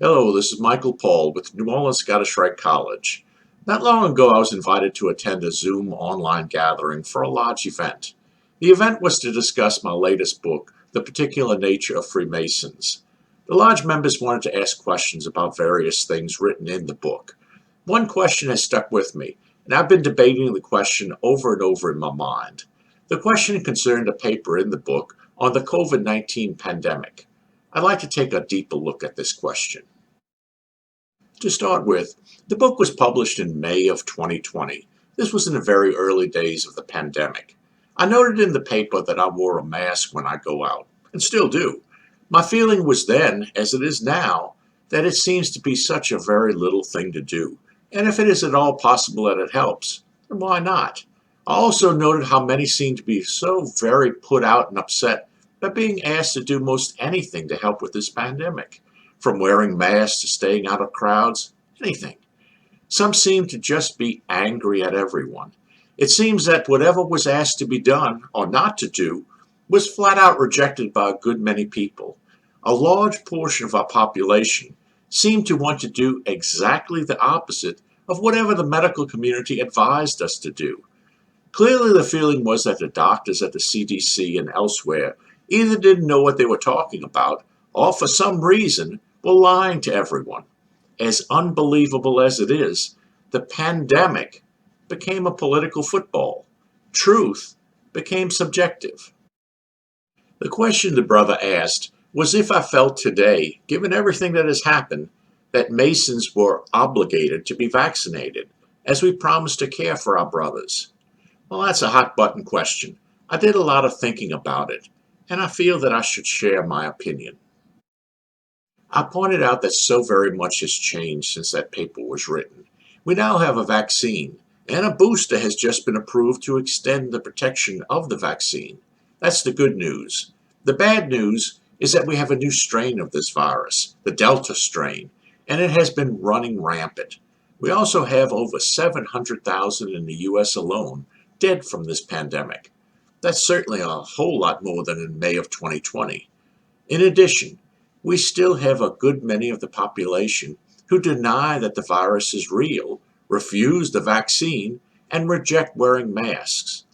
Hello, this is Michael Paul with New Orleans Scottish Rite College. Not long ago, I was invited to attend a Zoom online gathering for a large event. The event was to discuss my latest book, The Particular Nature of Freemasons. The large members wanted to ask questions about various things written in the book. One question has stuck with me, and I've been debating the question over and over in my mind. The question concerned a paper in the book on the COVID-19 pandemic. I'd like to take a deeper look at this question. To start with, the book was published in May of 2020. This was in the very early days of the pandemic. I noted in the paper that I wore a mask when I go out, and still do. My feeling was then, as it is now, that it seems to be such a very little thing to do, and if it is at all possible that it helps, then why not? I also noted how many seem to be so very put out and upset by being asked to do most anything to help with this pandemic. From wearing masks to staying out of crowds, anything. Some seem to just be angry at everyone. It seems that whatever was asked to be done or not to do was flat out rejected by a good many people. A large portion of our population seemed to want to do exactly the opposite of whatever the medical community advised us to do. Clearly the feeling was that the doctors at the CDC and elsewhere either didn't know what they were talking about or for some reason were lying to everyone. As unbelievable as it is, the pandemic became a political football. Truth became subjective. The question the brother asked was if I felt today, given everything that has happened, that Masons were obligated to be vaccinated, as we promised to care for our brothers. Well, that's a hot button question. I did a lot of thinking about it, and I feel that I should share my opinion. I pointed out that so very much has changed since that paper was written. We now have a vaccine, and a booster has just been approved to extend the protection of the vaccine. That's the good news. The bad news is that we have a new strain of this virus, the Delta strain, and it has been running rampant. We also have over 700,000 in the U.S. alone dead from this pandemic. That's certainly a whole lot more than in May of 2020. In addition, we still have a good many of the population who deny that the virus is real, refuse the vaccine, and reject wearing masks.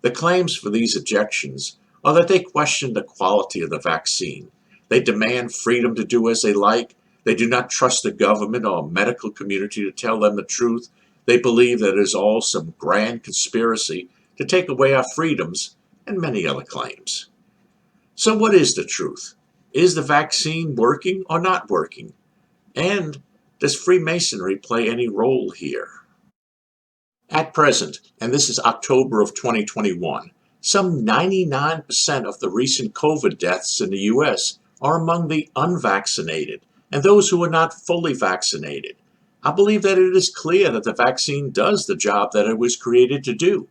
The claims for these objections are that they question the quality of the vaccine. They demand freedom to do as they like. They do not trust the government or medical community to tell them the truth. They believe that it is all some grand conspiracy to take away our freedoms, and many other claims. So what is the truth? Is the vaccine working or not working? And does Freemasonry play any role here? At present, and this is October of 2021, some 99% of the recent COVID deaths in the U.S. are among the unvaccinated and those who are not fully vaccinated. I believe that it is clear that the vaccine does the job that it was created to do.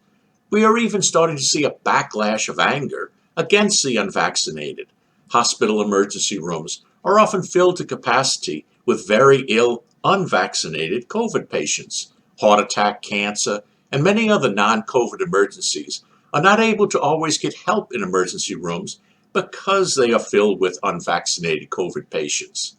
We are even starting to see a backlash of anger against the unvaccinated. Hospital emergency rooms are often filled to capacity with very ill, unvaccinated COVID patients. Heart attack, cancer, and many other non-COVID emergencies are not able to always get help in emergency rooms because they are filled with unvaccinated COVID patients.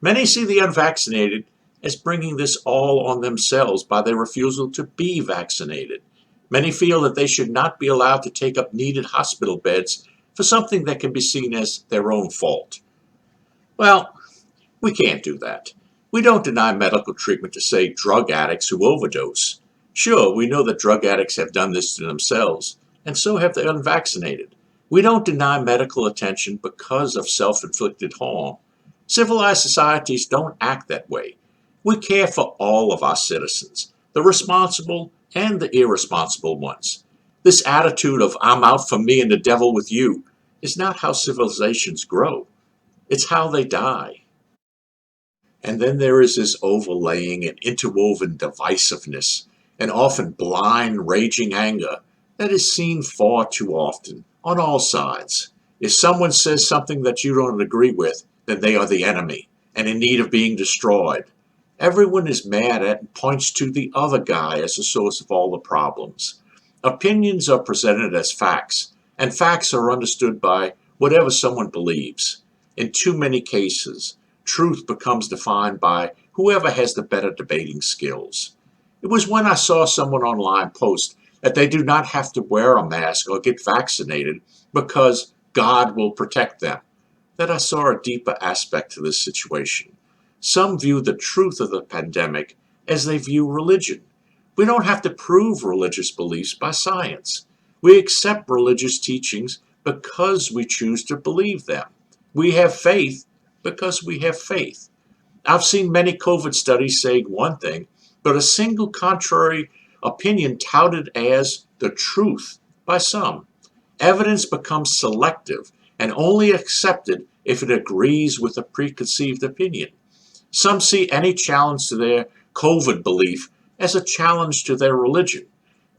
Many see the unvaccinated as bringing this all on themselves by their refusal to be vaccinated. Many feel that they should not be allowed to take up needed hospital beds for something that can be seen as their own fault. Well, we can't do that. We don't deny medical treatment to, say, drug addicts who overdose. Sure, we know that drug addicts have done this to themselves, and so have the unvaccinated. We don't deny medical attention because of self-inflicted harm. Civilized societies don't act that way. We care for all of our citizens, the responsible and the irresponsible ones. This attitude of I'm out for me and the devil with you is not how civilizations grow. It's how they die. And then there is this overlaying and interwoven divisiveness and often blind, raging anger that is seen far too often on all sides. If someone says something that you don't agree with, then they are the enemy and in need of being destroyed. Everyone is mad at and points to the other guy as the source of all the problems. Opinions are presented as facts, and facts are understood by whatever someone believes. In too many cases, truth becomes defined by whoever has the better debating skills. It was when I saw someone online post that they do not have to wear a mask or get vaccinated because God will protect them that I saw a deeper aspect to this situation. Some view the truth of the pandemic as they view religion. We don't have to prove religious beliefs by science. We accept religious teachings because we choose to believe them. We have faith because we have faith. I've seen many COVID studies saying one thing, but a single contrary opinion touted as the truth by some. Evidence becomes selective and only accepted if it agrees with a preconceived opinion. Some see any challenge to their COVID belief as a challenge to their religion.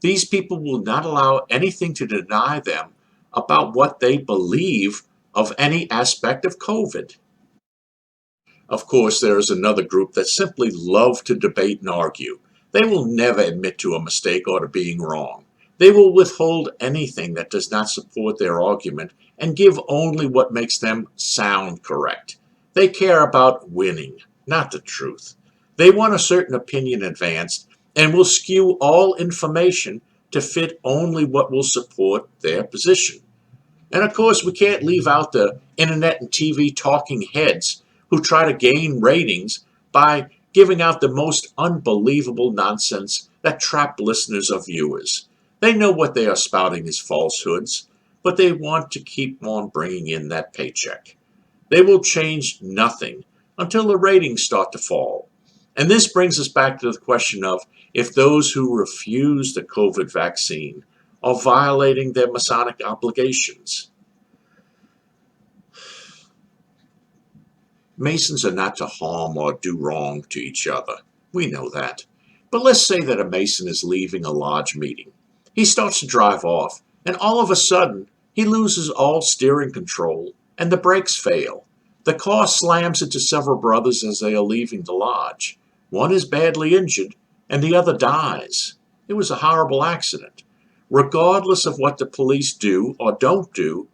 These people will not allow anything to deny them about what they believe of any aspect of COVID. Of course, there is another group that simply love to debate and argue. They will never admit to a mistake or to being wrong. They will withhold anything that does not support their argument and give only what makes them sound correct. They care about winning, not the truth. They want a certain opinion advanced and will skew all information to fit only what will support their position. And of course, we can't leave out the internet and TV talking heads who try to gain ratings by giving out the most unbelievable nonsense that trap listeners or viewers. They know what they are spouting is falsehoods, but they want to keep on bringing in that paycheck. They will change nothing until the ratings start to fall. And this brings us back to the question of if those who refuse the COVID vaccine are violating their Masonic obligations. Masons are not to harm or do wrong to each other. We know that. But let's say that a Mason is leaving a lodge meeting. He starts to drive off, and all of a sudden, he loses all steering control, and the brakes fail. The car slams into several brothers as they are leaving the lodge. One is badly injured, and the other dies. It was a horrible accident. Regardless of what the police do or don't do,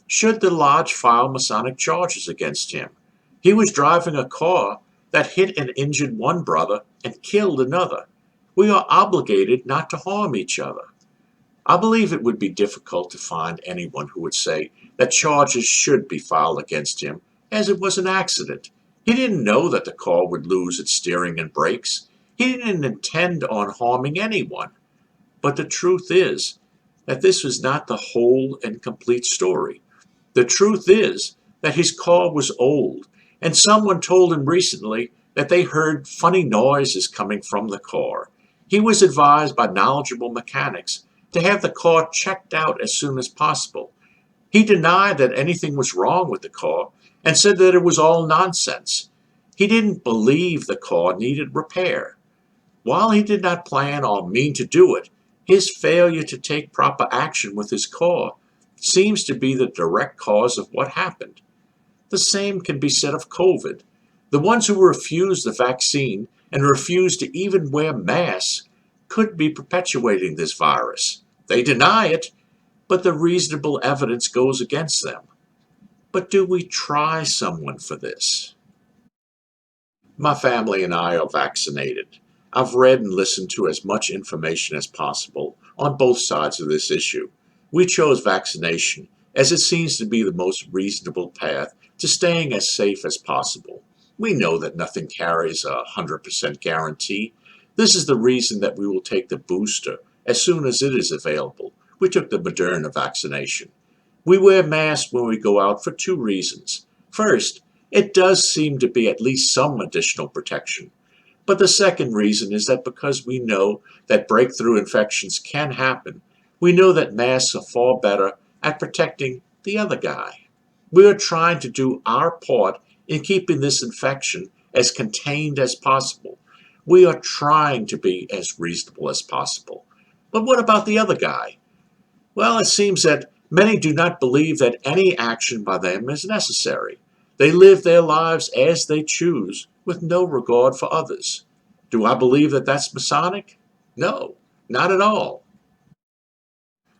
should the lodge file Masonic charges against him? He was driving a car that hit and injured one brother and killed another. We are obligated not to harm each other. I believe it would be difficult to find anyone who would say that charges should be filed against him, as it was an accident. He didn't know that the car would lose its steering and brakes. He didn't intend on harming anyone. But the truth is that this was not the whole and complete story. The truth is that his car was old, and someone told him recently that they heard funny noises coming from the car. He was advised by knowledgeable mechanics to have the car checked out as soon as possible. He denied that anything was wrong with the car and said that it was all nonsense. He didn't believe the car needed repair. While he did not plan or mean to do it, his failure to take proper action with his car seems to be the direct cause of what happened. The same can be said of COVID. The ones who refuse the vaccine and refuse to even wear masks could be perpetuating this virus. They deny it, but the reasonable evidence goes against them. But do we try someone for this? My family and I are vaccinated. I've read and listened to as much information as possible on both sides of this issue. We chose vaccination as it seems to be the most reasonable path to staying as safe as possible. We know that nothing carries a 100% guarantee. This is the reason that we will take the booster as soon as it is available. We took the Moderna vaccination. We wear masks when we go out for two reasons. First, it does seem to be at least some additional protection. But the second reason is that because we know that breakthrough infections can happen, we know that masks are far better at protecting the other guy. We are trying to do our part in keeping this infection as contained as possible. We are trying to be as reasonable as possible. But what about the other guy? Well, it seems that many do not believe that any action by them is necessary. They live their lives as they choose, with no regard for others. Do I believe that that's Masonic? No, not at all.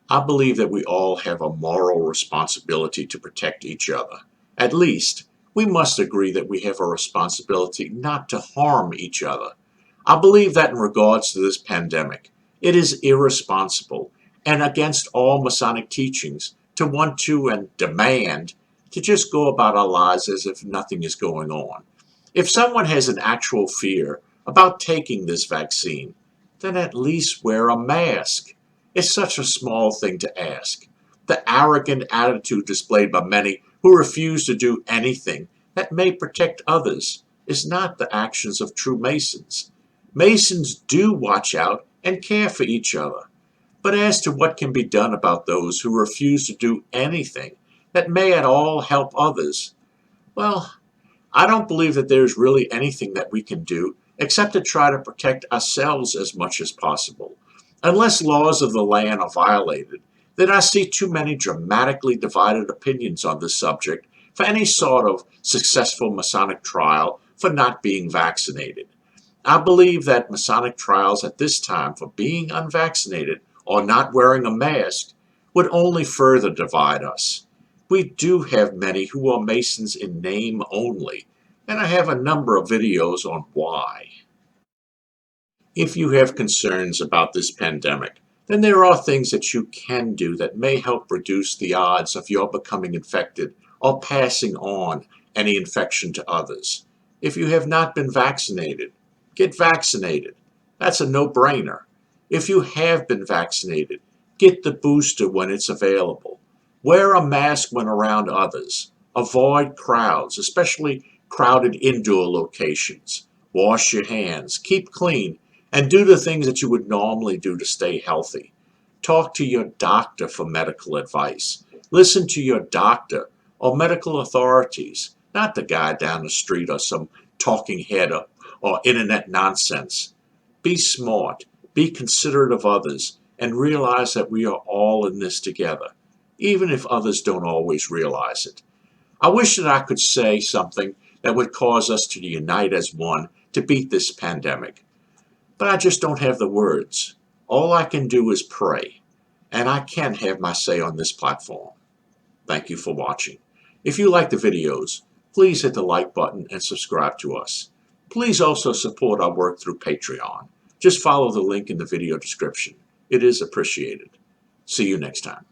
I believe that we all have a moral responsibility to protect each other. At least, we must agree that we have a responsibility not to harm each other. I believe that in regards to this pandemic, it is irresponsible and against all Masonic teachings to want to and demand to just go about our lives as if nothing is going on. If someone has an actual fear about taking this vaccine, then at least wear a mask. It's such a small thing to ask. The arrogant attitude displayed by many who refuse to do anything that may protect others is not the actions of true Masons. Masons do watch out and care for each other. But as to what can be done about those who refuse to do anything that may at all help others, well, I don't believe that there's really anything that we can do except to try to protect ourselves as much as possible. Unless laws of the land are violated, then I see too many dramatically divided opinions on this subject for any sort of successful Masonic trial for not being vaccinated. I believe that Masonic trials at this time for being unvaccinated or not wearing a mask would only further divide us. We do have many who are Masons in name only, and I have a number of videos on why. If you have concerns about this pandemic, then there are things that you can do that may help reduce the odds of your becoming infected or passing on any infection to others. If you have not been vaccinated, get vaccinated. That's a no-brainer. If you have been vaccinated, get the booster when it's available. Wear a mask when around others. Avoid crowds, especially crowded indoor locations. Wash your hands, keep clean, and do the things that you would normally do to stay healthy. Talk to your doctor for medical advice. Listen to your doctor or medical authorities, not the guy down the street or some talking head or internet nonsense. Be smart, be considerate of others, and realize that we are all in this together, even if others don't always realize it. I wish that I could say something that would cause us to unite as one to beat this pandemic. But I just don't have the words. All I can do is pray, and I can have my say on this platform. Thank you for watching. If you like the videos, please hit the like button and subscribe to us. Please also support our work through Patreon. Just follow the link in the video description. It is appreciated. See you next time.